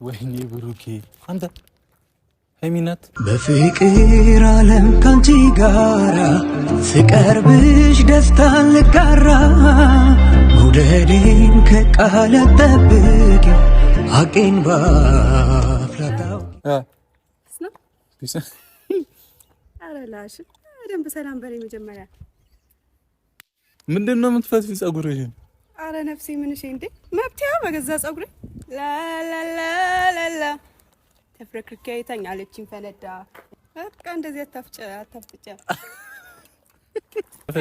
ወይኔ ብሩኬ አንተ ሀይሚናት በፍቅር ዓለም ካንቺ ጋራ ስቀርብሽ ደስታን ልጋራ መውደዴን ከቃል ጠብቂ አቄን ባፍላታው አረላሽ ደንብ ሰላም በለኝ መጀመሪያ ምንድነው የምትፈትፊ ጸጉርሽን? አረ ነፍሴ ምን እሺ እንዴ መብቴው በገዛ ጸጉሬ ላላላላ ተፍረክርከ ይተኛለችኝ ፈነዳ በቃ እንደዚህ አታፍጭ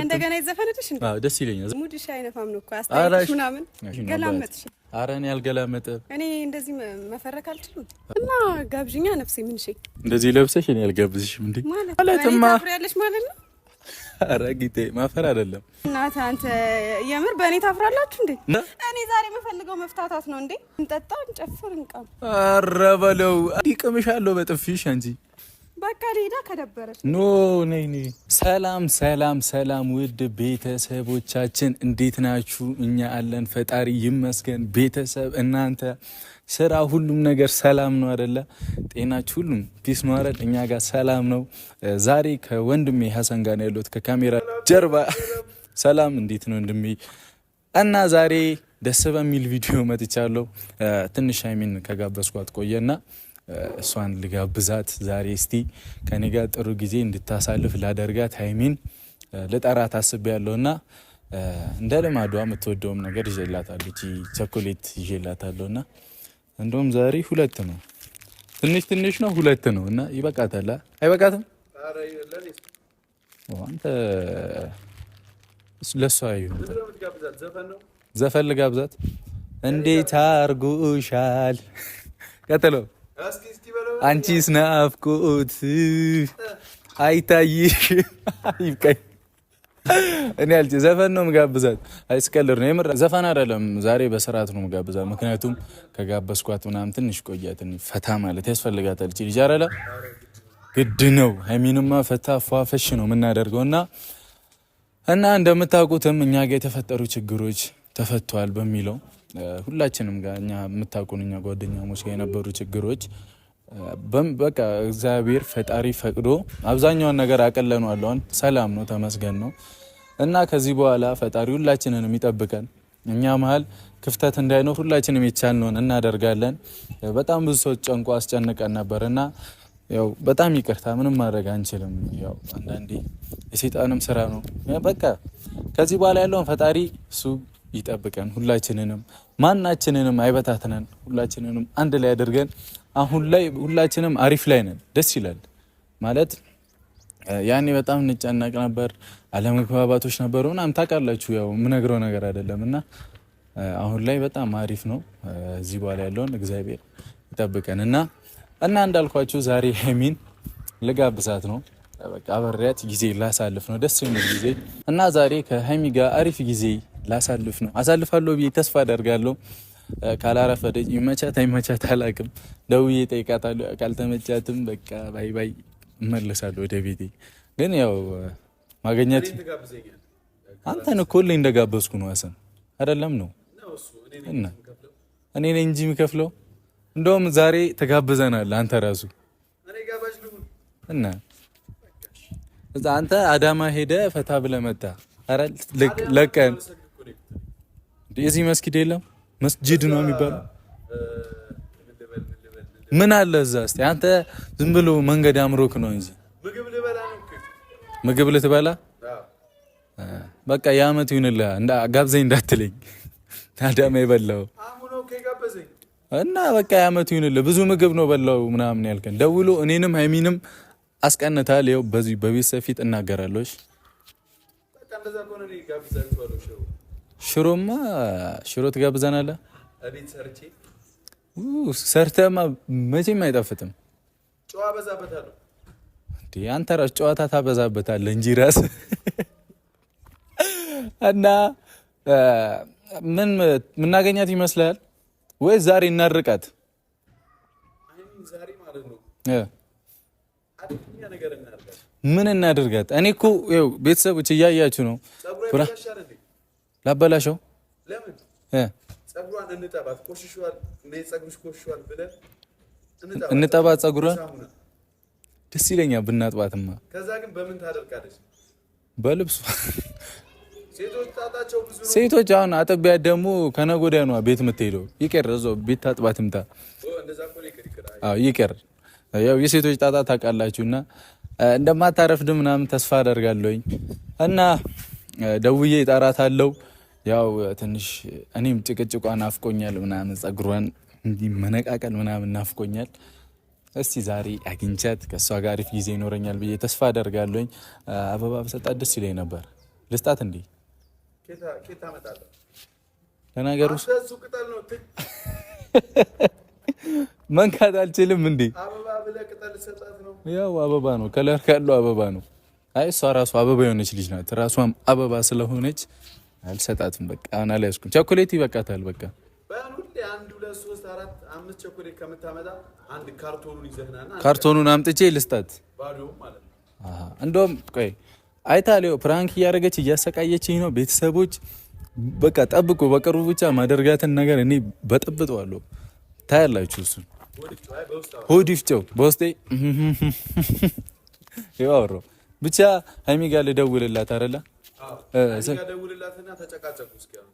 እንደገና ይዘፈነድሽ እንዴ? አዎ ደስ ይለኛል። ሙድሽ አይነፋም ነው እኮ አስተያየትሽ ምናምን ገላመጥሽ። አረ እኔ አልገላመጥም። እኔ እንደዚህ መፈረክ አልችልም እና ጋብዥኛ ነፍሴ ምን እሺ እንደዚህ ለብሰሽ እኔ አልጋብዝሽም እንዴ ማለትማ ታፍሪያለሽ ማለት ነው። አረ ጊዜ ማፈር አይደለም እናት አንተ የምር በእኔ ታፍራላችሁ እንዴ? እኔ ዛሬ የምፈልገው መፍታታት ነው እንዴ። እንጠጣ እንጨፍር እንቃም። አረ በለው ይቅምሻለሁ በጥፊሽ አንቺ በቃ ሊዳ ከደበረሽ ኖ ነይ። ሰላም ውድ ቤተሰቦቻችን እንዴት ናችሁ? እኛ አለን ፈጣሪ ይመስገን። ቤተሰብ እናንተ ስራ ሁሉም ነገር ሰላም ነው አይደለ? ጤናችሁ ሁሉም ፒስ ነው አይደል? እኛ ጋር ሰላም ነው። ዛሬ ከወንድሜ ሀሰን ጋር ነው ያለሁት ከካሜራ ጀርባ። ሰላም እንዴት ነው ወንድሜ? እና ዛሬ ደስ በሚል ቪዲዮ መጥቻለሁ። ትንሽ ሀይሚን ከጋበዝኳት ቆየና እሷን ልጋብዛት ዛሬ። እስቲ ከኔ ጋር ጥሩ ጊዜ እንድታሳልፍ ላደርጋት ሀይሚን ልጠራት አስቤያለሁና እንደ ልማዷ የምትወደውም ነገር ይዤላታለሁ። ቸኮሌት ይዤላታለሁና እንደውም ዛሬ ሁለት ነው፣ ትንሽ ነው ሁለት ነው እና ይበቃታል። አይበቃትም? አንተ ለሷ ይሁን ዘፈን ልጋብዛት። እንዴት አርጉሻል? ቀጥሎ አንቺስ ናፍቆት አይታይሽ ይብቃኝ። እኔ አልኩ ዘፈን ነው ምጋብዛት። አይስቀልር ነው የምር ዘፈን አይደለም። ዛሬ በስርዓት ነው ምጋብዛት። ምክንያቱም ከጋበዝኳት ምናምን ትንሽ ቆያትን ፈታ ማለት ያስፈልጋታል። እቺ ልጅ አይደለ ግድ ነው። ሀይሚንማ ፈታ ፏፈሽ ነው የምናደርገውና እንደምታውቁትም እኛ ጋር የተፈጠሩ ችግሮች ተፈቷል በሚለው ሁላችንም ጋር እኛ የምታውቁን እኛ ጓደኛሞች ጋር የነበሩ ችግሮች በቃ እግዚአብሔር ፈጣሪ ፈቅዶ አብዛኛውን ነገር አቀለነዋል። አሁን ሰላም ነው፣ ተመስገን ነው። እና ከዚህ በኋላ ፈጣሪ ሁላችንንም ይጠብቀን። እኛ መሀል ክፍተት እንዳይኖር ሁላችንም የቻልነውን እናደርጋለን። በጣም ብዙ ሰው ጨንቆ አስጨንቀን ነበርና ያው በጣም ይቅርታ፣ ምንም ማድረግ አንችልም። ያው አንዳንዴ የሰይጣንም ስራ ነው። በቃ ከዚህ በኋላ ያለውን ፈጣሪ እሱ ይጠብቀን። ሁላችንንም ማናችንንም አይበታትነን። ሁላችንንም አንድ ላይ አድርገን አሁን ላይ ሁላችንም አሪፍ ላይ ነን። ደስ ይላል ማለት ያኔ በጣም እንጨነቅ ነበር፣ አለመግባባቶች ነበሩ ምናምን ታውቃላችሁ። ያው የምነግረው ነገር አይደለም እና አሁን ላይ በጣም አሪፍ ነው። እዚህ በኋላ ያለውን እግዚአብሔር ይጠብቀን እና እንዳልኳችሁ ዛሬ ሀይሚን ልጋብዛት ነው። በቃ አበሪያት ጊዜ ላሳልፍ ነው፣ ደስ የሚል ጊዜ እና ዛሬ ከሀይሚ ጋር አሪፍ ጊዜ ላሳልፍ ነው። አሳልፋለሁ ብዬ ተስፋ አደርጋለሁ። ካላረፈደች ይመቻት አይመቻት አላውቅም። ደውዬ እጠይቃታለሁ። ካልተመቻትም በቃ ባይ ባይ እመለሳለሁ ወደ ቤቴ። ግን ያው ማገኘት አንተን እኮ ሁሌ እንደጋበዝኩ ነው ሀሰን አይደለም ነው እና እኔ ነኝ እንጂ የሚከፍለው። እንደውም ዛሬ ተጋብዘናል አንተ ራሱ እና አንተ አዳማ ሄደ ፈታ ብለህ መጣ። ኧረ ለቀን እዚህ መስጊድ የለም መስጂድ ነው የሚባለው። ምን አለ እዛ? እስቲ አንተ ዝም ብሎ መንገድ አምሮክ ነው እንጂ ምግብ ልትበላ በቃ የዓመት ይሁንልህ። ጋብዘኝ እንዳትለኝ አዳማ የበላው እና በቃ የዓመት ይሁንልህ። ብዙ ምግብ ነው በላው ምናምን ያልከን ደውሎ እኔንም ሀይሚንም አስቀንታል። ይኸው በዚህ በቤተሰብ ፊት እናገራለሁ። ሽሮማ ሽሮ ትጋብዘናለህ? ሰርተማ መቼም አይጣፍጥም። አንተ ራስ ጨዋታ ታበዛበታለህ እንጂ ራስ እና ምን ምናገኛት ይመስላል ወይ? ዛሬ እናርቃት። ምን እናድርጋት? እኔ እኮ ቤተሰቦች እያያችሁ ነው። ላበላሸው ጸጉሯን እንጠባት ቆሽሿል ነይ ጸጉርሽ ቆሽሿል ብለን እንጠባት ጸጉሯን ደስ ይለኛል ብናጥባትማ ከዛ ግን በምን ታደርጋለች በልብሱ ሴቶች ጣጣቸው ብዙ ነው ሴቶች አሁን አጥቢያ ደግሞ ከነጎዳ ነው ቤት የምትሄደው ይቀር እዛው ቤት ታጥባትምታ እንደዛ እኮ ነው ይቀር ይቀር ያው የሴቶች ጣጣ ታውቃላችሁና እንደማታረፍድ ምናምን ተስፋ አደርጋለሁኝ እና ደውዬ እጠራታለሁ ያው ትንሽ እኔም ጭቅጭቋን ናፍቆኛል ምናምን ጸጉሯን እንዲመነቃቀል ምናምን ናፍቆኛል እስቲ ዛሬ አግኝቻት ከሷ ጋር አሪፍ ጊዜ ይኖረኛል ብዬ ተስፋ አደርጋለሁኝ አበባ በሰጣት ደስ ይለኝ ነበር ልስጣት እንዴ ኬታ መጣለ ለነገሩ እሱ ቅጠል ነው መንካት አልችልም እንዴ አበባ ብለህ ቅጠል ሰጣት ነው ያው አበባ ነው ከለር ካለው አበባ ነው አይ እሷ ራሱ አበባ የሆነች ልጅ ናት ራሷም አበባ ስለሆነች አልሰጣትም በቃ አሁን አልያዝኩም ቸኮሌት ይበቃታል በቃ ባሉት 1 2 3 4 5 ቸኮሌት ከምታመጣ አንድ ካርቶኑን ይዘህናና ካርቶኑን አምጥቼ ልስጣት ባዶ ማለት ነው እንደውም ቆይ አይታለው ፕራንክ እያደረገች እያሰቃየችኝ ነው ቤተሰቦች በቃ ጠብቁ በቅርቡ ብቻ ማደርጋትን ነገር እኔ በጥብጠዋለሁ ታያላችሁ እሱ ሆዲፍቸው በውስጤ ይዋሮ ብቻ ሃይሚ ጋር ልደውልላት አይደለ ደውልላትና ተጨቃጨቁ እስኪ አሁን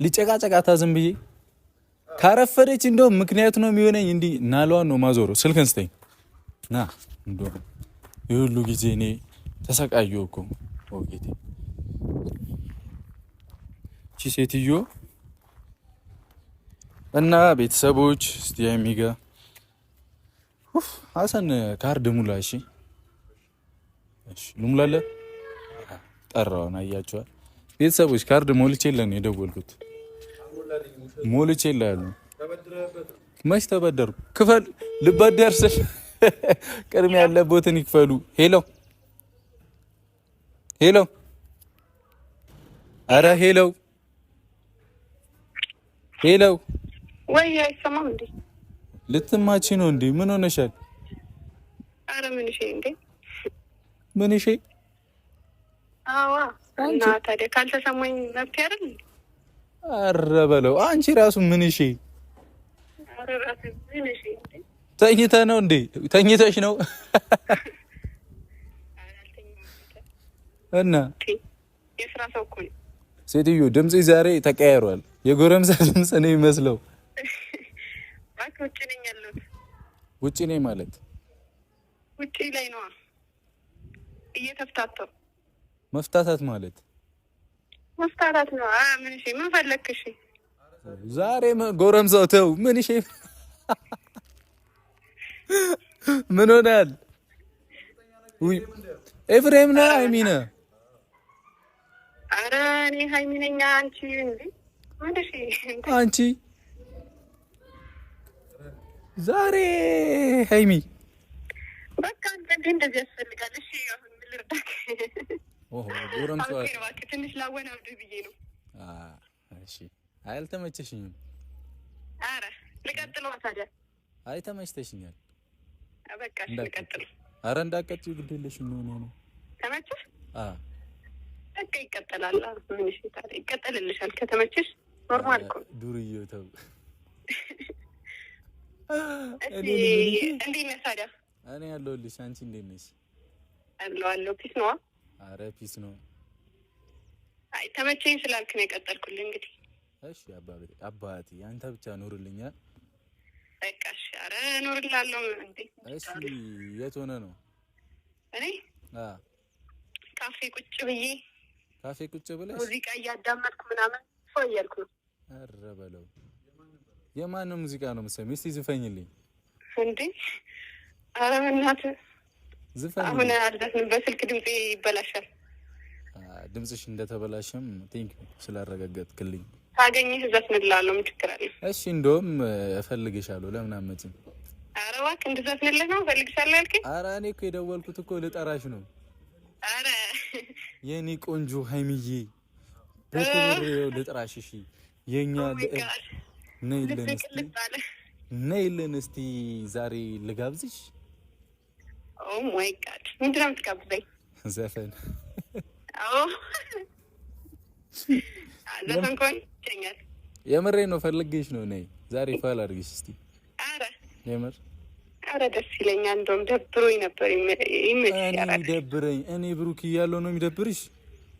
ሊጨቃጨቃታ ዝም ብዬ ካረፈደች እንደውም ምክንያት ነው የሚሆነኝ እንዲ ናሏን ነው ማዞሮ ስልክን ስጠኝ ና እንደውም የሁሉ ጊዜ እኔ ተሰቃየሁ እኮ ወጌቴ እቺ ሴትዮ እና ቤተሰቦች እስቲ የሚጋ ሀሰን ካርድ ሙላ እሺ ልሙላለ ጠራውን አያችኋል ቤተሰቦች ካርድ ሞልቼለን የደወልኩት ሞልቼላሉ መች ተበደሩ ክፈል ልበደር ስል ቅድሚያ ያለቦትን ይክፈሉ ሄሎ ሄሎ አረ ሄሎ ሄሎ ወይ አይሰማም እንዴ ልትማቺ ነው እንዴ ምን ሆነሻል አረ ምን እሺ እንዴ ምን እሺ አዋ እና ታዲያ ካልተሰማኝ መብት አይደል አረ በለው አንቺ ራሱ ምን እሺ አረ ራሱ ምን እሺ ተኝተህ ነው እንዴ ተኝተሽ ነው እና የስራ ሰው እኮ ነው ሴትዮ ድምጽ ዛሬ ተቀያይሯል የጎረምሳ ድምጽ ነው የሚመስለው ውጪ ነኝ ያለሁት ውጪ ነኝ ማለት ውጪ ላይ ነው እየተፍታተው መፍታታት ማለት መፍታታት ነው ምን እሺ ምን ፈለክሽ ዛሬ ጎረምሳው ተው ምን እሺ ምን ሆናል ውይ ኤፍሬም ነህ ሃይሚ ነህ ኧረ እኔ ሃይሚ ነኝ አንቺ እንዴ ምን እሺ አንቺ ዛሬ ሃይሚ በቃ እንደዚህ ያስፈልጋል እሺ አሁን ምን ልርዳክ ኦሆ ጎረምሳው ትንሽ ላወናብድ ብዬ ነው እሺ አልተመቸሽኝም ኧረ ልቀጥለው ታዲያ አይ ተመችተሽኛል በቃ እሺ ልቀጥል ኧረ እንዳትቀጥዪው ግድ የለሽም ነው ተመቸሽ በቃ ይቀጥላል ምን እሺ ታዲያ ይቀጥልልሻል ከተመቸሽ ኖርማል እኮ ዱርዬው ተው እንዴት ነሽ ታዲያ እኔ ያለሁልሽ አንቺ እንዴት ነሽ አለሁ ፒስ ነው ኧረ ፒስ ነው አይ ተመቸኝ ስላልክ ነው የቀጠልኩልህ እንግዲህ እሺ አባቴ አንተ ብቻ ኖርልኛ በቃ እሺ ኧረ ኖርላለሁ እንዴ እሺ የት ሆነ ነው እኔ ካፌ ቁጭ ብለሽ ሙዚቃ እያዳመጥኩ ምናምን ሰው እያልኩ ነው ኧረ በለው የማን ሙዚቃ ነው የምትሰሚው እስቲ ዝፈኝልኝ እንዴ ኧረ በእናትህ ዝፈኝ አሁን አልዘፍንም በስልክ ድምጼ ይበላሻል ድምጽሽ እንደተበላሸም ቲንክ ስላረጋገጥክልኝ ታገኝህ ዘፍንልሃለሁ ምን ችግር አለ እሺ እንደውም እፈልግሻለሁ ለምን አትመጭም ኧረ እባክህ እንድዘፍንልህ ነው እፈልግሻለሁ ያልከኝ ኧረ እኔ እኮ የደወልኩት እኮ ልጠራሽ ነው ኧረ የኔ ቆንጆ ሃይሚዬ በክብር ልጥራሽ እሺ የኛ ነይልን እስቲ ዛሬ ልጋብዝሽ ኦ ማይ ጋድ ምንድን ነው የምትጋብዘኝ ዘፈን ዘፈን ከሆነ ይገኛል የምሬ ነው ፈልጌሽ ነው። ነይ ዛሬ ፋል አድርግሽ እስቲ። ኧረ የምር ኧረ ደስ ይለኛል። እንደውም ደብሮኝ ነበር። እኔ ደብረኝ። እኔ ብሩክ እያለሁ ነው የሚደብርሽ?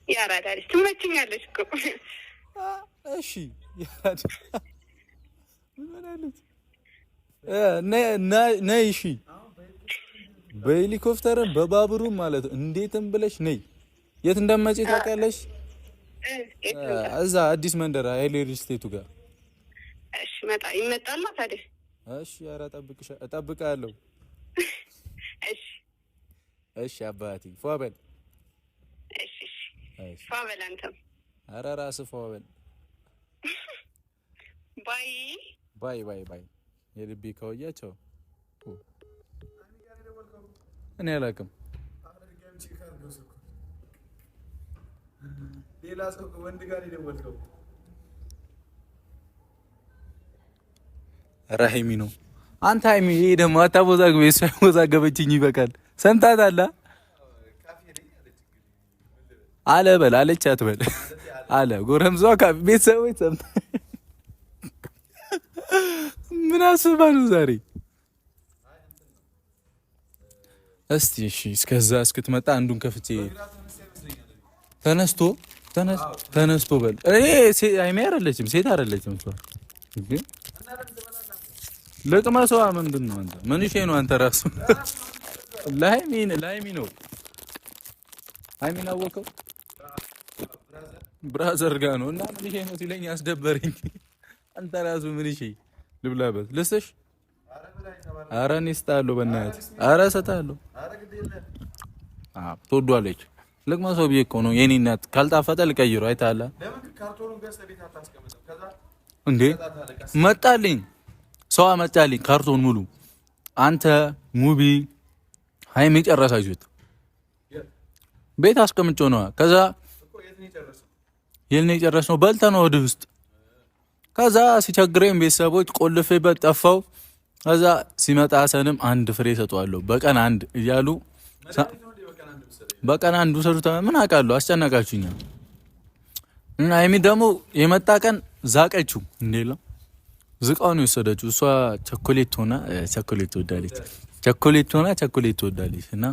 ያራዳ ልጅ ትመችኛለሽ እኮ። እሺ ያራዳ ምን አለች? ነይ እሺ፣ በሄሊኮፕተርም በባቡሩም ማለት እንዴትም ብለሽ ነይ። የት እንደመጪ ታውቂያለሽ? እዛ አዲስ መንደር ኃይሌ ሪል ስቴቱ ጋር። እሺ ይመጣል ታዲያ። እሺ ኧረ እጠብቅሃለሁ። እሺ እሺ አባቴ ፏ በል። እሺ ፏ በል አንተም። ኧረ ራስህ ፏ በል። ባይ ባይ ባይ ባይ። የልቤ ከወያቸው እኔ አላውቅም። ሌላ ሰው ወንድ ጋር የደወልከው ራሂሚ ነው። አንተ ሃይሚ ይሄ ደግሞ አታወዛግበኝ። እሷ ያወዛገበችኝ ይበቃል። ሰምታታላ አለ በል አለች አትበል አለ ጎረምሷ ቤተሰቦች ሰምታ ምን አስባ ነው ዛሬ? እስቲ እሺ እስከዛ እስክትመጣ አንዱን ከፍቼ ተነስቶ በል። እኔ ሃይሚ አይደለችም ሴት አይደለችም እሷ ግን ለቅመሷ ምንድን ነው አንተ ምን እሺ ነው አንተ ራሱ ለሃይሚ ነው። ሃይሚን አወቀው ብራዘር ጋር ነው እና ምን እሺ ነው ሲለኝ አስደበረኝ። አንተ ራሱ ምን እሺ ልብላበት ልስሽ? ኧረ እኔ እስጣለሁ በእናትህ። ኧረ እሰጥሃለሁ። ትወዷለች። ልቅመሷ ብዬሽ እኮ ነው የኔ እናት። ካልጣፈጠ ልቀይረው። አይተሃል እንዴ? መጣልኝ ሰው አመጣልኝ ካርቶን ሙሉ። አንተ ሙቢ ሃይሚ ጨረሳችሁት። ቤት አስቀምጬው ነው። ከዛ የኔ ጨረስነው በልተን ነው ወደ ውስጥ። ከዛ ሲቸግረኝ ቤተሰቦች ቆልፌበት ጠፋው። ከዛ ሲመጣ ሰንም አንድ ፍሬ ሰጠዋለሁ በቀን አንድ እያሉ በቀን አንድ ውሰዱት። ምን አውቃለሁ አስጨነቃችሁኝ። እና ሃይሚ ደግሞ የመጣ ቀን ዛቀችው እንደሌላ ዝቃው ነው የወሰደችው። እሷ ቸኮሌት ሆና ቸኮሌት ትወዳለች። ቸኮሌት ትወዳለች። እና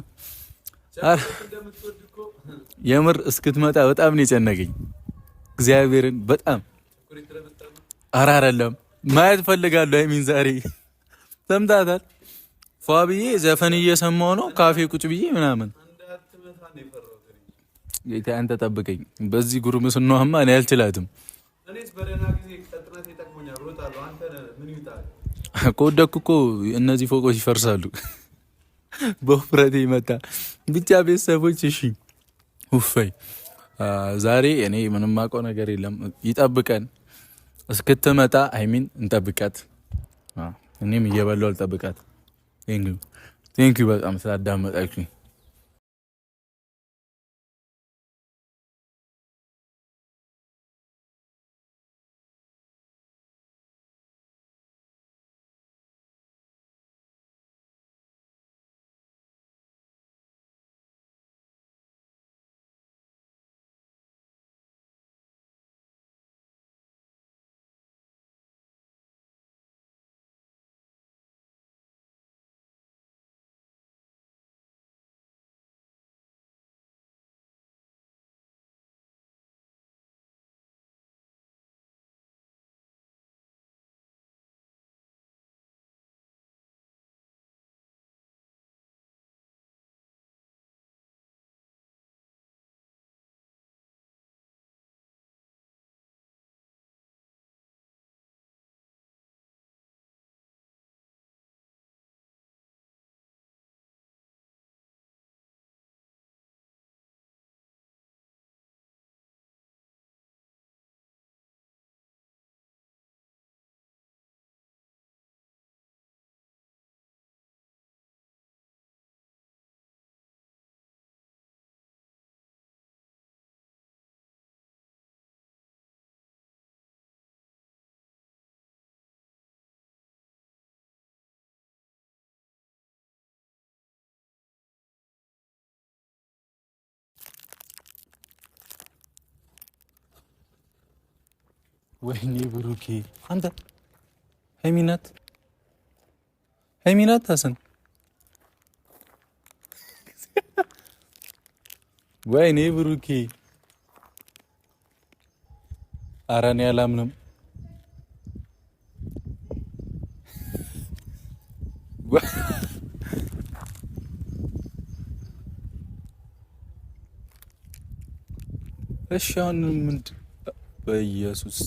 የምር እስክትመጣ በጣም ነው የጨነቀኝ። እግዚአብሔርን በጣም አይደለም ማየት ፈልጋለሁ። ሃይሚን ዛሬ ሰምታታል። ፏ ብዬ ዘፈን እየሰማሁ ነው ካፌ ቁጭ ብዬ ምናምን። ጌታ አንተ ጠብቀኝ። በዚህ ጉርምስናዋማ እኔ አልችላትም። ከወደኩ እኮ እነዚህ ፎቆች ይፈርሳሉ። በውፍረቴ ይመጣ ብቻ ቤተሰቦች እሺ ውፈይ ዛሬ እኔ ምንም ማውቀው ነገር የለም። ይጠብቀን እስክትመጣ ሃይሚን እንጠብቃት። እኔም እየበላሁ አልጠብቃት። ቴንኪው በጣም ስላዳመጣችሁኝ። ወይኔ ብሩኬ አንተ ሀይሚናት ሀሰን ወይኔ ብሩኬ ኧረ እኔ አላምንም። እሺ አሁን ምንድን በኢየሱስ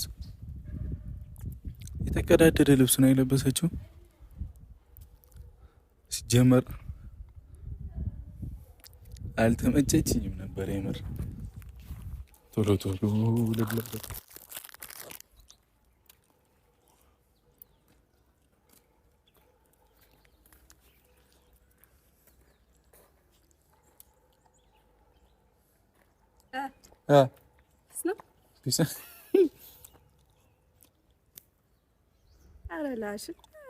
የተቀዳደደ ልብስ ነው የለበሰችው። ሲጀመር አልተመቸችኝም ነበር የምር። ቶሎ ልብለበት አረላሽ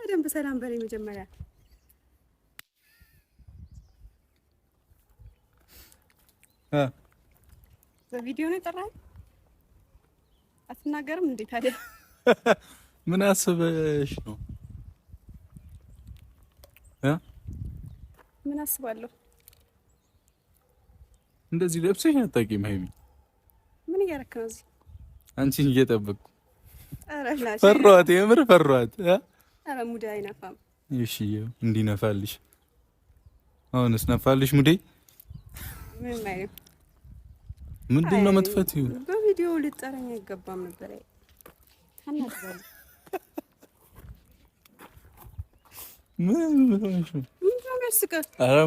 ደንብ ሰላም በላይ መጀመሪያ በቪዲዮ ነው የጠራኸኝ? አትናገርም እንዴ ታዲያ? ምን አስበሽ ነው? ምን አስባለሁ? እንደዚህ ለብሰሽ አታውቂም ሀይሚ። ምን እያደረክ ነው እዚህ? አንቺን እየጠበቅኩ አረላሽ ፈሯት፣ የምር ፈሯት። አረ ሙዴ አይነፋም። እሺ እንዲነፋልሽ አሁንስ ነፋልሽ ሙዴ? ምን ማለት ምንድን ነው የምትፈትይው? በቪዲዮ ልጠራኝ አይገባም ነበር። ታናግረኝ ምን ሆነሽ ነው? ምንድነው ያስቀር? ኧረ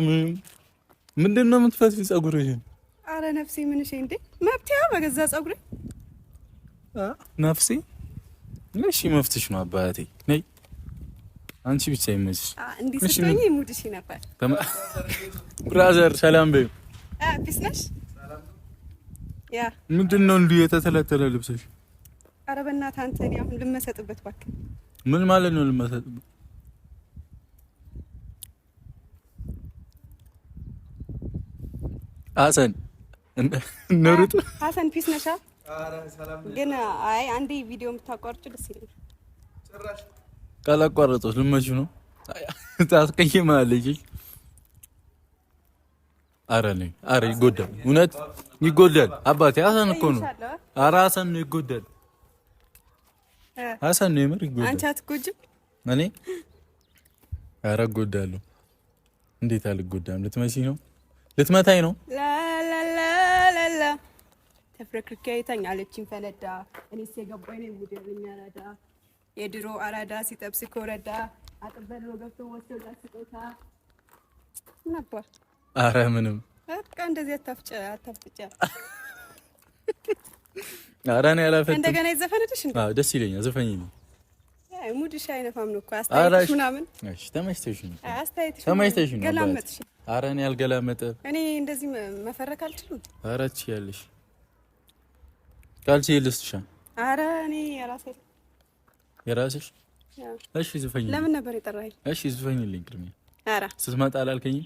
ምንድን ነው የምትፈትይው ፀጉርሽን? አረ ነፍሴ ምን እሺ እንዴ መብትያ በገዛ ፀጉሬ ነፍሴ እሺ መፍትሽ ነው አባቴ። ነይ አንቺ ብቻ ይመችሽ። እንዴ ስትሆኚ ሙድሽ ነበር። ብራዘር ሰላም በይ። ፒስ ነሽ? ያ ምንድን ነው እንዲሁ የተተለተለ ልብስሽ? ኧረ በእናትህ አንተ እኔ አሁን ልመሰጥበት እባክህ። ምን ማለት ነው ልመሰጥበት? ሀሰን ነሩት ሀሰን ፒስ ነሻ? ግን አይ አንዴ ቪዲዮ የምታቋርጭ ደስ ይለኛል። ጭራሽ ካላቋረጠው ልመቹ ነው ታስቀይማለች። ኧረ ይጎዳል፣ እውነት ይጎዳል። አባቴ ሀሰን እኮ ነው። ኧረ ሀሰን ነው ይጎዳል። ሀሰን ነው የምር ይጎዳል። አንቺ አትጎጂም? እኔ ኧረ እጎዳለሁ። እንዴት አልጎዳም? ልትመጪኝ ነው? ልትመታኝ ነው? ላላላላላ ተፍረክርከ ይተኛለችኝ ፈለዳ። እኔስ የገባኝ ነው ሙደልኛ አራዳ። የድሮ አራዳ ሲጠብስ ኮረዳ አጥበሎ ገብቶ ወሰደ ስጦታ ነበር። ኧረ ምንም በቃ እንደዚህ አታፍጭ። ኧረ እኔ አላፈጥም። እንደገና ይዘፈንልሽ እንዴ? አዎ ደስ ይለኛል። ዘፈኝልኝ። አይ ሙድሽ አይነፋም ነው እኮ አስተያየትሽ ምናምን። እሺ ተመችተሽ ነው? አስተያየትሽ ተመችተሽ ነው? ገላመጥሽ። ኧረ እኔ አልገላመጠም። እኔ እንደዚህ መፈረክ አልችልም። ኧረ ትችያለሽ። ካልሲ ልስጥሻ? ኧረ እኔ የራስሽ? እሺ ዝፈኝልኝ። ለምን ነበር የጠራኸኝ? እሺ ዝፈኝልኝ ቅድሚያ። ኧረ ስትመጣ አላልከኝም?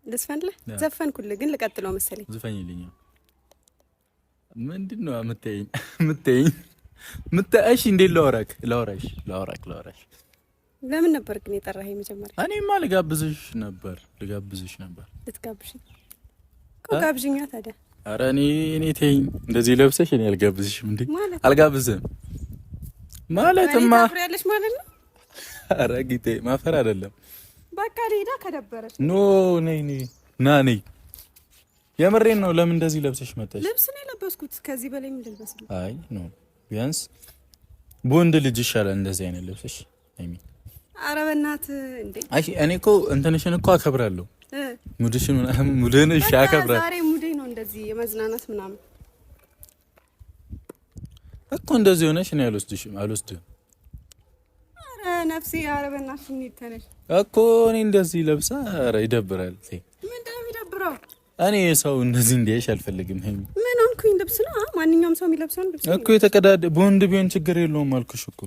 ልስፈንልህ? ዘፈንኩልህ ግን ልቀጥለው መሰለኝ። ዝፈኝልኝ። ምንድን ነው የምትይኝ? እሺ እንዴት ላወራሽ? ለምን ነበር ግን የጠራኸኝ መጀመሪያ? እኔማ ልጋብዝሽ ነበር። ልትጋብዥኝ እኮ ጋብዥኛ ታዲያ። ኧረ እኔ ተይኝ። እንደዚህ ለብሰሽ እኔ አልጋብዝሽም እንዴ? አልጋብዝም ማለትማ ታፍሪያለሽ ማለት ነው። ኧረ ጌቴ ማፈር አይደለም። በቃ ልሂዳ ከደበረሽ። ኖ ነይ የምሬን ነው። ለምን እንደዚህ ለብሰሽ መጣሽ? ልብስ ነው የለበስኩት። ከዚህ በላይ ምን ልልበስ? አይ ኖ ቢያንስ በወንድ ልጅ ይሻላል እንደዚህ አይነት ለብሰሽ። አይሚ ኧረ በእናትህ እንዴ! አይ እኔ እኮ እንትንሽን እኮ አከብራለሁ። ሙድሽን ሙድንሽ አከብራለሁ። ዛሬ ሙዴ ነው እንደዚህ የመዝናናት ምናምን እኮ እንደዚህ ሆነሽ እኔ አልወስድም። ኧረ ነፍሴ ኧረ በእናትሽ እንሂድ ተነሽ እኮ እኔ እንደዚህ ለብሳ ኧረ ይደብራል። ምንድን ነው የሚደብረው? እኔ ሰው እንደዚህ እንዲያይሽ አልፈልግም። ምን ሆንኩኝ? ልብስ ነው ማንኛውም ሰው የሚለብሰው ልብስ እኮ የተቀዳደ በወንድ ቢሆን ችግር የለውም አልኩሽ እኮ።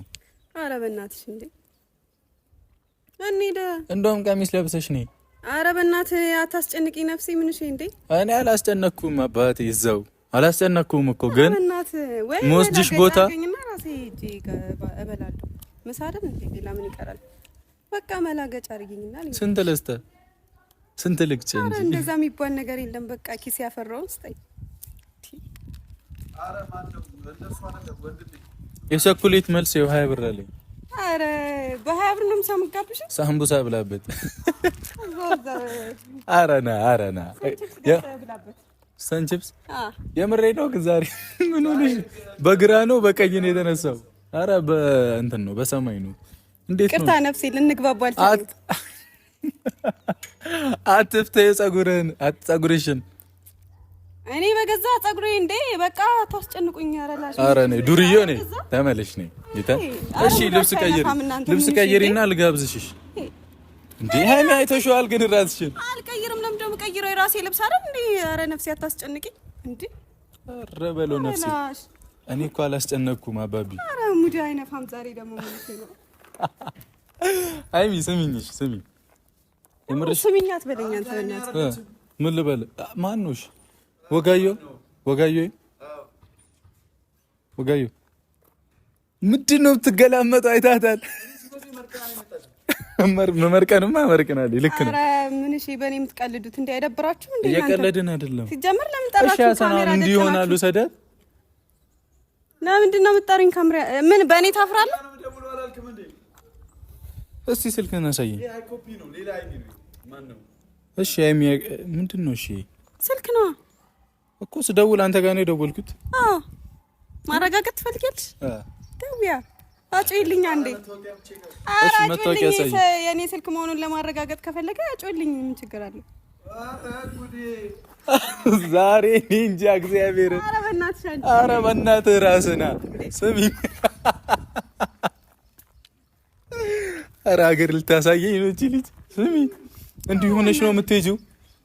ኧረ በእናትሽ እንዴ እንሂድ። እንደውም ቀሚስ ለብሰሽ ነይ። ኧረ በእናትህ አታስጨንቂ ነፍሴ። ምን እሺ እንዴ? እኔ አላስጨነኩም አባቴ። እዛው አላስጨነኩም እኮ ግን ሞስጅሽ ቦታ ራሴ እጂ እበላለሁ። መሳደብ እንዴ ሌላ ምን ይቀራል? በቃ መላገጫ አድርጊኝና ስንት ለስተ ስንት ልክጭ እንጂ እንደዛ የሚባል ነገር የለም። በቃ ኪስ ያፈራውን ስጠኝ። አረ ማነው እንደሱ አይደለም ወንድም የቸኮሌት መልስ ነው 20 ብር አለኝ። አረ በ20 ብር ነው የምሳምጋብሽ? ሳምቡሳ ብላበት። አረና ሰንቺፕስ የምሬ ነው። ዛሬ ምን ሆነሽ? በግራ ነው በቀኝ ነው የተነሳው? አረ በእንትን ነው በሰማይ ነው። እንዴት ነው? ቅርታ ነፍሴ ልንግባባል። አትፍተይ ጸጉርሽን እኔ በገዛ ጸጉሬ እንዴ በቃ ታስጨንቁኝ። አረላሽ አረ ነይ ዱርዬ ነይ ተመለሽ ነይ ጌታ። እሺ ልብስ ቀይሪና ልጋብዝሽ። እንዴ ሃይሚ አይተሽዋል ግን ራስሽን አልቀይርም። ለምን ደም ቀይረው የራሴ ልብስ አይደል እንዴ? አረ ነፍሴ አታስጨንቂኝ እንዴ። አረ በለው ነፍሴ እኔ እኮ አላስጨነቅኩም አባቢ። አረ ሙዲ አይነፋም ዛሬ ደግሞ ማለት ነው። ሃይሚ ስሚኝሽ ስሚ የምርሽ ስሚኛት በለኝ አንተ በእናትህ ምን ልበል? ማን ነውሽ? ወጋዮ ምንድን ነው የምትገላመጠው? አይታታል መመርቀንማ መርቀናል። ልክ ነው። ኧረ ምን እሺ በእኔ የምትቀልዱት እንዴ? አይደብራችሁም እንዴ? እየቀለድን አይደለም ሲጀመር ለምን ጠራችሁ? ካሜራ እንዲህ ይሆናሉ ሰደት ለምንድን ነው የምትጠሩኝ? ካሜራ ምን በእኔ ታፍራለህ? እስቲ ስልክህን አሳየኝ። እሺ አይሚ ምንድን ነው? እሺ ስልክ ነው እኮ ስደውል አንተ ጋር ነው የደወልኩት። ማረጋገጥ ትፈልጊያለሽ? ደውያ አጭልኝ አንዴ። እሺ መታወቂያ ያሳይ። የኔ ስልክ መሆኑን ለማረጋገጥ ከፈለገ አጭልኝ። ምን ችግር አለ? ዛሬ እንጃ እግዚአብሔር። ኧረ በእናትህ ራስና ስሚ። ኧረ ሀገር ልታሳየኝ ነው እቺ ልጅ። ስሚ እንዲህ ሆነሽ ነው የምትሄጂው?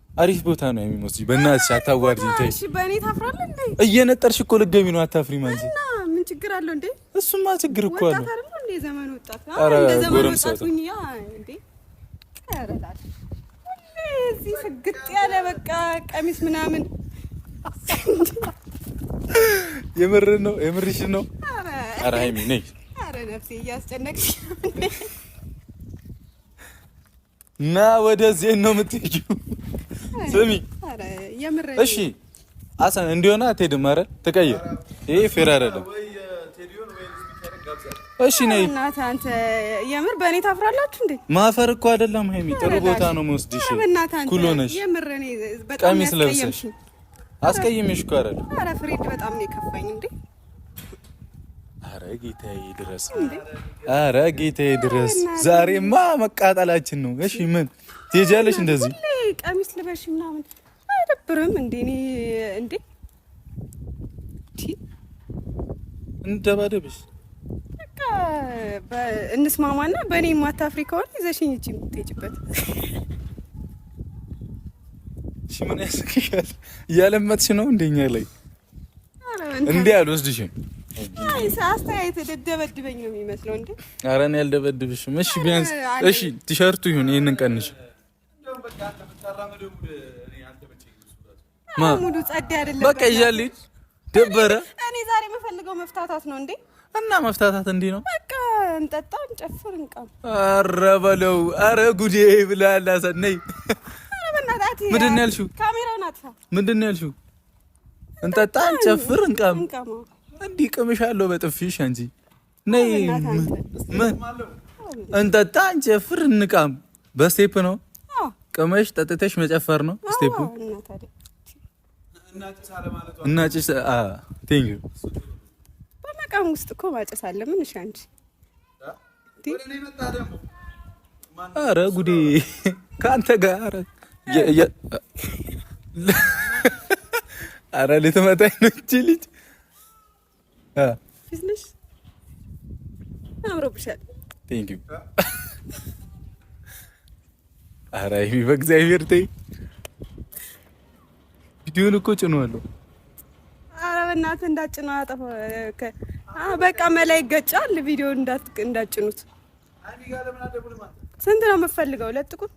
አሪፍ ቦታ ነው የሚመስልሽ። በእናትሽ አታዋርጂኝ። ተይ። እሺ በእኔ ታፍራለህ እንዴ? እየነጠርሽ እኮ ልትገቢ ነው። አታፍሪም አንቺ? እና ምን ችግር አለው እንዴ? እሱማ ችግር እኮ አለው። ወጣት አይደል እንዴ? ዘመኑ ወጣት። እንደ ዘመኑ ወጣት ሁኚ እንዴ። አረላሽ እዚህ ፍግጥ ያለ በቃ ቀሚስ ምናምን። የምርሽ ነው? ኧረ ሃይሚ ነይ። ኧረ ነፍሴ እያስጨነቅሽ እና ወደዚህ ነው የምትሄጂው? ስሚ እሺ አሰን እንዲሆነ አትሄድም። ኧረ ትቀይር። ይሄ ፌር አይደለም። እሺ ነይ። እናትህ አንተ የምር በእኔ ታፍራላችሁ እንዴ? ማፈር እኮ አይደለም ሃይሚ፣ ጥሩ ቦታ ነው የምወስድሽ። ኩሎ ነሽ። የምር እኔ በጣም ቀሚስ ለብሰሽ አስቀይሜሽ እኮ አይደለም። ኧረ ፍሬድ በጣም ነው የከፋኝ እንዴ። ኧረ ጌታዬ ድረስ፣ ኧረ ጌታዬ ድረስ። ዛሬማ መቃጠላችን ነው። እሺ ምን ትሄጃለሽ እንደዚህ? ቀሚስ ልበሽ ምናምን አይደብርም እንዴ? እኔ እንዴ እንደባደብሽ በቃ እንስማማና በእኔ የማታፍሪ ከሆነ ይዘሽኝ እቺ የምትሄጂበት። እሺ ምን ያስክሻል? እያለመጥሽ ነው እንደኛ ላይ እንዴ? አልወስድሽም። አይ አስተያየት ልደበድበኝ ነው የሚመስለው እንዴ? ኧረ እኔ አልደበድብሽም። እሺ ቢያንስ እሺ ቲሸርቱ ይሁን ይሄንን ቀንሽ። ሙሉ ጸድ አይደለም። በቃ ይዣልኝ ደበረ። እኔ ዛሬ የምፈልገው መፍታታት ነው እንዴ? እና መፍታታት እንዲህ ነው። በቃ እንጠጣ፣ እንጨፍር፣ እንቃም። ኧረ በለው። ኧረ ጉዴ ብላላ ሰነይ። ኧረ በእናትህ ምንድን ነው ያልሽው? ካሜራውን አጥፋ። ምንድን ነው ያልሽው? እንጠጣ፣ እንጨፍር፣ እንቃም። እንዲህ ቅምሻለሁ በጥፊሽ አንቺ። ነይ ምን እንጠጣ፣ እንጨፍር፣ እንቃም። በስቴፕ ነው ቅመሽ ጠጥተሽ መጨፈር ነው ስቴፑ። እና ጭስ ቴንክ ዩ። በመቃም ውስጥ እኮ ማጨስ አለ። ምን እሺ አንቺ ኧረ ጉዴ ከአንተ ጋር ኧረ ልትመታኝ ነው እቺ ልጅ። ቢዝነስ አምሮብሻል። ቴንክ ዩ። ኧረ ይሄ በእግዚአብሔር ተይ። ቪዲዮን እኮ ጭኗለሁ። ኧረ በእናትህ እንዳጭነው አጠፋ። በቃ መላ ይገጫል። ቪዲዮ እንዳጭኑት። ስንት ነው የምፈልገው? ለጥቁን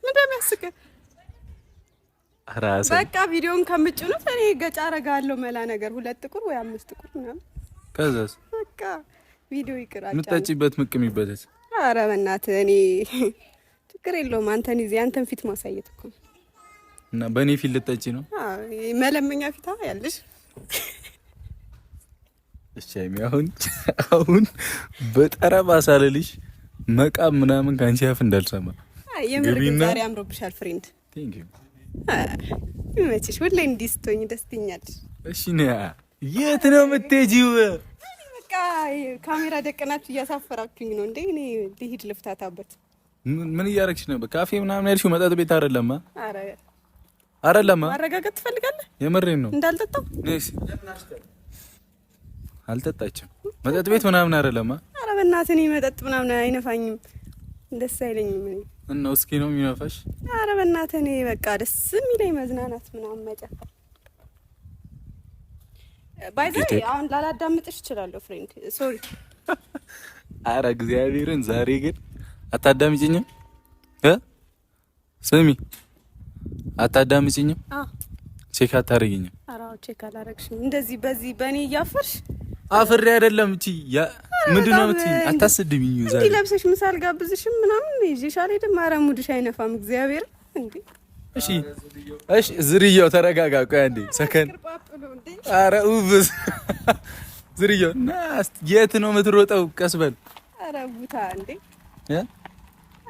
ምን እንደሚያስቀ በቃ ቪዲዮን ከምጭኑት እኔ ገጫ አረጋለሁ መላ ነገር 2 ጥቁር ወይ 5 ጥቁር ምናምን ከዛስ በቃ ቪዲዮ ይቅራጫ ምትጠጪበት ምቅሚበትስ ኧረ በእናትህ እኔ ችግር የለውም አንተን ይዘህ አንተን ፊት ማሳየት እኮ እና በእኔ ፊት ልጠጪ ነው መለመኛ ፊታ ያለሽ እሺ አሁን በጠረባ ሳለልሽ መቃም ምናምን ካንቺ አፍ እንዳልሰማ የምር ዛሬ አምሮብሻል ፍሬንድ ቴንክ ዩ ይመችሽ ሁሌ እንዲህ ስትሆኝ ደስ ትኛለሽ እሺ ነያ የት ነው የምትሄጂው በቃ ካሜራ ደቀናችሁ እያሳፈራችሁኝ ነው እንዴ እኔ ልሂድ ልፍታታበት ምን እያደረግሽ ነው በካፌ ምናምን ያልሽው መጠጥ ቤት አይደለማ አይደለማ ማረጋጋት ትፈልጋለህ የምሬን ነው እንዳልጠጣው እሺ አልጠጣችም መጠጥ ቤት ምናምን አይደለማ ኧረ በእናትህ እኔ መጠጥ ምናምን አይነፋኝም ደስ አይለኝም እኔ እና እስኪ ነው የሚነፋሽ ኧረ በእናትህ እኔ በቃ ደስ የሚለኝ መዝናናት ምናምን መጨፈር ባይዘይ አሁን ላላዳምጥሽ እችላለሁ ፍሬንድ ሶሪ ኧረ እግዚአብሔርን ዛሬ ግን አታዳምጪኝም ስሚ አታዳምጪኝም ቼክ አታረጊኝም ኧረ ቼክ አላረግሽም እንደዚህ በዚህ በእኔ እያፈርሽ አፍሬ አይደለም እቺ ምንድነው እቺ አታስድብኝ ዛሬ እንዴ ለብሰሽ ምሳል ጋብዝሽም ምናምን ይዤሻል አይደል ኧረ ሙድሽ አይነፋም እግዚአብሔር እንዴ እሺ ዝርያው ተረጋጋ ቆይ አንዴ ሰከን ኧረ ኡብስ ዝርያው የት ነው የምትሮጠው ቀስ በል ኧረ ቡታ እንዴ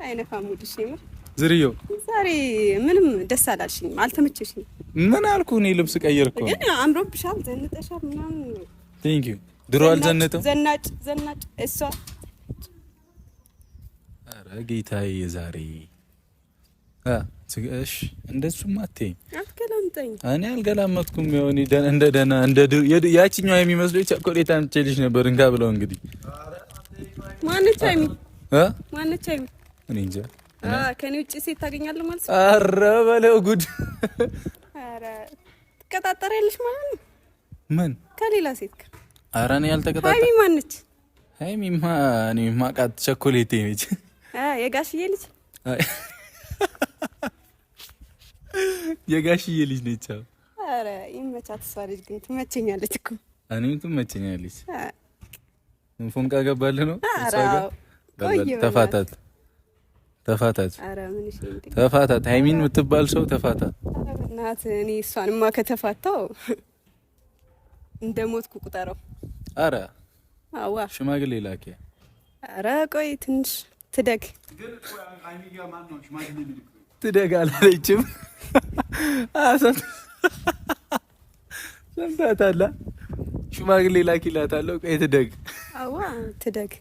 አይነፋም ሙድሽ ይምር ዝርያው ዛሬ ምንም ደስ አላልሽኝም አልተመቸሽኝም ምን አልኩ እኔ ልብስ ቀየርኩ ግን አምሮብሻል ዘንጠሻል ምናምን ቴንክ ዩ ድሮ አልዘነጠው ዘናጭ እሷ ኧረ ጌታዬ ዛሬ እሺ እንደሱማ አትይኝ አትገላምጠኝ እኔ አልገላመጥኩም ይሆን እንደ ደህና እንደ ያቺኛው የሚመስለው ቸኮሌት አምጥቼልሽ ነበር እንካ ብለው እንግዲህ ማነች አይሚ እኔ እንጃ ከኔ ውጪ ሴት ታገኛለህ ማለት ነው ኧረ በለው ጉድ ኧረ ትቀጣጠሪያለሽ ማለት ነው ምን ከሌላ ሴት ጋር ኧረ እኔ ያልተቀጣጠረ ሃይሚ ማነች ሃይሚማ እኔ ማቃት ቸኮሌቴ ነች የጋሽዬ ልጅ የጋሽዬ ልጅ ነች ኧረ ይመቻት እሷ ልጅ ግን ትመቸኛለች እኮ እኔም ትመቸኛለች ፎንቃ ገባልህ ነው ተፋታት ኧረ ምን እሺ እንዴ ተፋታት ሃይሚን የምትባል ሰው ተፋታት እናት እኔ እሷንማ ከተፋታው እንደሞትኩ ቁጠረው ኧረ አዋ ሽማግሌ ላኪ ኧረ ቆይ ትንሽ ትደግ ትደግ አላለችም ሰምታታላ ሽማግሌ ላኪ እላታለሁ ቆይ ትደግ አዋ ትደግ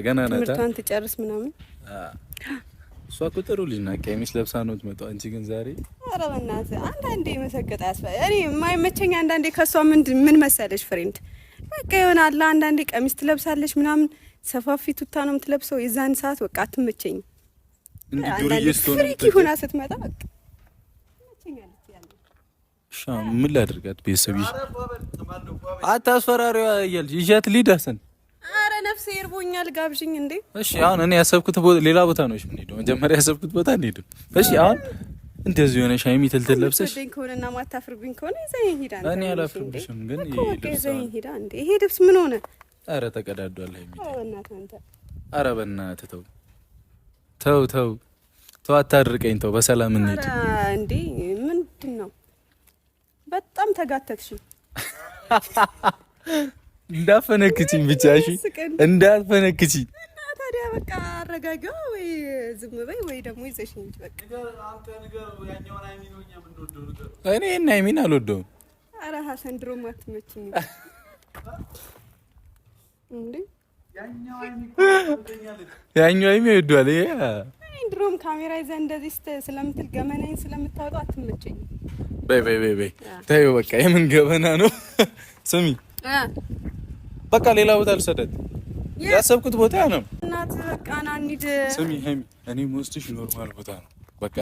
ገና ናታ ትምህርቷን ትጨርስ ምናምን እሷ እኮ ጥሩ ልጅ ናት ቀሚስ ለብሳ ነው የምትመጣው አንቺ ግን ዛሬ ኧረ በእናትህ አንዳንዴ መሰቀጥ እኔ የማይመቸኝ አንዳንዴ ከሷ ምን መሰለሽ ፍሬንድ በቃ ይሆናል አንዳንዴ ቀሚስ ትለብሳለች ምናምን ሰፋፊ ቱታ ነው የምትለብሰው የዛን ሰዓት በቃ አትመቸኝም እንዴ ዱርዬ ስትሆን ፍሪኪ ሆና ስትመጣ በቃ ትመቸኛለች ያለ እሺ ምን ላድርጋት ቤተሰብሽ አታስፈራሪዋ እያልሽ ይዣት ሊዳሰን ኧረ ነፍሴ ይርቦኛል ጋብዥኝ እንዴ እሺ አሁን እኔ ያሰብኩት ሌላ ቦታ ነው እሺ ምን ሄዶ መጀመሪያ ያሰብኩት ቦታ እንሂድ እሺ አሁን እንደዚህ ሆነ ሻይሚ ትልትል ለብሰሽ ወደኝ ከሆነና ማታፍርብኝ ከሆነ ይዘኝ ሂዳ አንተ እኔ አላፍርብሽም ግን ይዘኝ ሂዳ እንዴ ይሄ ልብስ ምን ሆነ ኧረ ተቀዳዷል ሃይሚ በእናትህ አንተ ኧረ በእናትህ ተው አታድርቀኝ ተው በሰላም እንሂድ እንዴ ምንድን ነው በጣም ተጋተትሽ እንዳፈነክቺኝ ብቻ እሺ እንዳፈነክቺኝ ታዲያ በቃ አረጋጋ ወይ ዝም በይ ወይ ደግሞ ይዘሽ እንጂ በቃ አንተ ነገር ያኛውን ሃይሚ ነው እኛ ምን እንደወደው ነገር እኔ እና ሃይሚን አልወደውም ኧረ ሀሰን ድሮም አትመችኝ እንዴ ያኛው ሃይሚ ይወደዋል ይሄ ድሮም ካሜራ ይዘህ እንደዚህ ስለምትል ገመናዬን ስለምታወጣው አትመቸኝ በይ ተይው በቃ የምን ገበና ነው ስሚ በቃ ሌላ ቦታ ልሰደድ ያሰብኩት ቦታ ነው እናት በቃ ና እንሂድ ስሚ ሃይሚ እኔ የምወስድሽ ኖርማል ቦታ ነው በቃ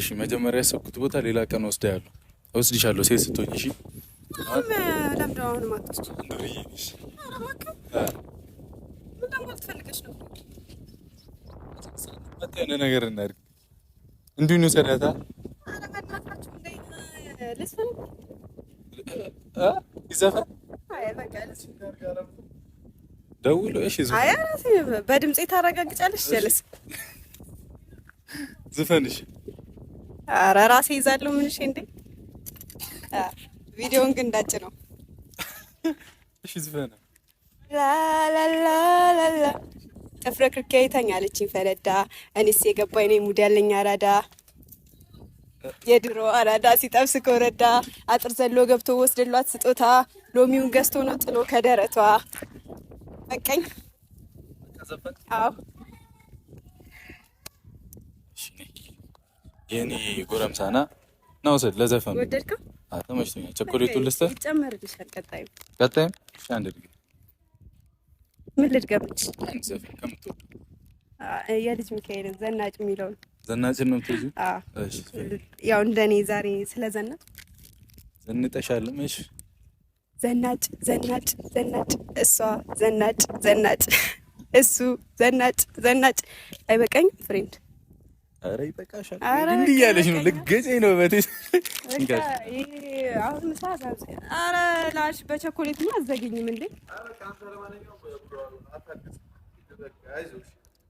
እሺ መጀመሪያ ያሰብኩት ቦታ ሌላ ቀን ወስድሻለሁ ሴት ስትሆኝ እሺ ለምደው አሁን ማጥቶች እንደዚህ ነሽ ኧረ እባክህ ምን ደግሞ ትፈልገሽ ነው የሆነ ነገር እናድርግ እንዲሁ ነው ሰዳታ ኧረ በእናታችሁ እንደ ዘፈን አይ በቃ ደውሎ እሺ ዘፈን አይ ራሴ በድምጽ ታረጋግጫለሽ ጀለስ ዘፈንሽ ኧረ ራሴ ይዛለሁ ምንሽ እንዴ ቪዲዮን ግን እንዳጭ ነው እሺ ዘፈን ላ ላ ላ ላ ተፍረክርኬ ይተኛለችኝ ፈረዳ እኔስ የገባኝ ነኝ ሙድ ያለኝ አራዳ የድሮ አራዳ ሲጠብስ ኮረዳ አጥር ዘሎ ገብቶ ወስደሏት ስጦታ ሎሚውን ገዝቶ ነው ጥሎ ከደረቷ በቀኝ ከዘፈን አዎ እሺ የኔ ጎረምሳና ነው ሰድ ለዘፈን ወደድከው ተመችቶኛል ቸኮሌቱን ልስተ ይጨመርልሻል ቀጣይ አንድ ድግ ምን ልድገምልሽ አንድ ዘፈን ከምትወድ የልጅ ሚካኤል ዘናጭ የሚለውን ዘናጭን ነው ትይዙ እሺ ያው እንደኔ ዛሬ ስለዘናጭ ዘንጠሻለም እሺ ዘናጭ ዘናጭ ዘናጭ እሷ ዘናጭ ዘናጭ እሱ ዘናጭ ዘናጭ አይበቃኝ ፍሬንድ አረ ይበቃሻል እንዴ ያለሽ ነው ልገጨኝ ነው በቴ አሁን ምሳሳ አረ ላሽ በቸኮሌት ነው አዘገኝም እንዴ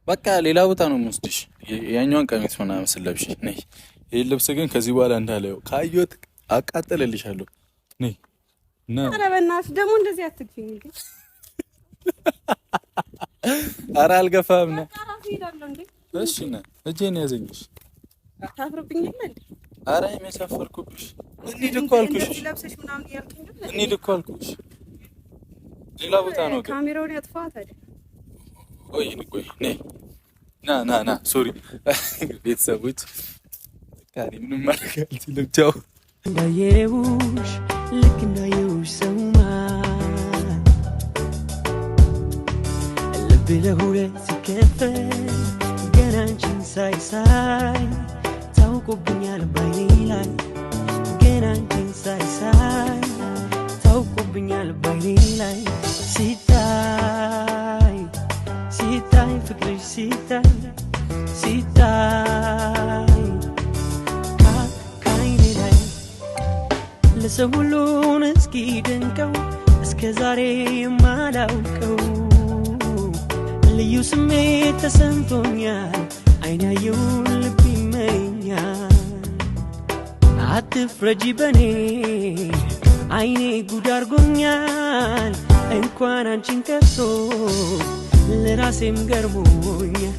በቃ ሌላ ቦታ ነው የምወስድሽ ያኛውን ቀሚስ ምናምን ስለብሽ ነይ ይሄ ልብስ ግን ከዚህ በኋላ እንዳለው ካዮት አቃጥልልሻለሁ ነይ ና አረ በእናትሽ ደግሞ እንደዚህ አትግፊኝ እንዴ አረ አልገፋም ነው አራፊ ይላል እንዴ እሺ ና እጄን ያዘኝሽ ታፍርብኛል እንዴ አረ የሚያሳፈርኩብሽ እንሂድ እኮ አልኩሽ ለብሰሽ ምናምን ያልከኝ አይደል እንሂድ እኮ አልኩሽ ሌላ ቦታ ነው ግን ካሜራውን ያጥፋት አይደል ቆይ ነይ ና ሶሪ ቤተሰቦች ካሪ ምንም ማድረግ አልችልም ቻው እንዳየውሽ ልክ እንዳየውሽ ሰውማ ልብ ለሁለት ሲከፈል ገና አንቺን ሳይ ታውቆብኛል ባይኔ ላይ ገና አንቺን ሳይ ታውቆብኛል ባይኔ ላይ ሲታይ ፍቅርሽ ሲታይ ከዓይኔ ላይ ለሰው ሁሉን እስኪ ደንቀው እስከ ዛሬ የማላውቀው ልዩ ስሜት ተሰምቶኛል አይን ያየውን ልብ ይመኛል አትፍረጂ በኔ አይኔ ጉድ አርጎኛል እንኳን አንቺን ከርሶ ለራሴም ገርሞኛል